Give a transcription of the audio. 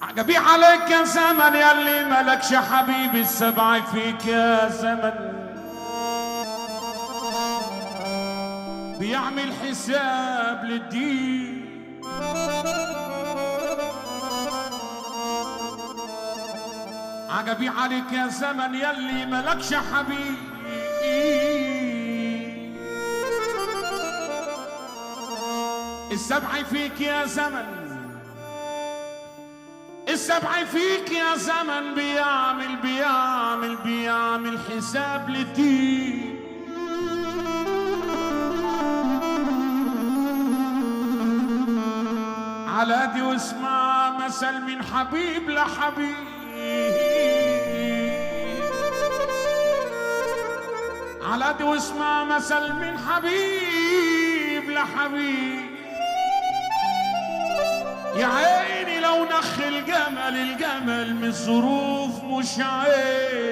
عجبي عليك يا زمن ياللي ملكش حبيب، السبع فيك يا زمن بيعمل حساب للدين. عجبي عليك يا زمن ياللي ملكش حبيب، السبع فيك يا زمن، السبع فيك يا زمن بيعمل حساب للدين. على دي واسمع مثل من حبيب لحبيب، على دي واسمع مثل من حبيب لحبيب. يا عيني لو نخ الجمل من الظروف مش عيب،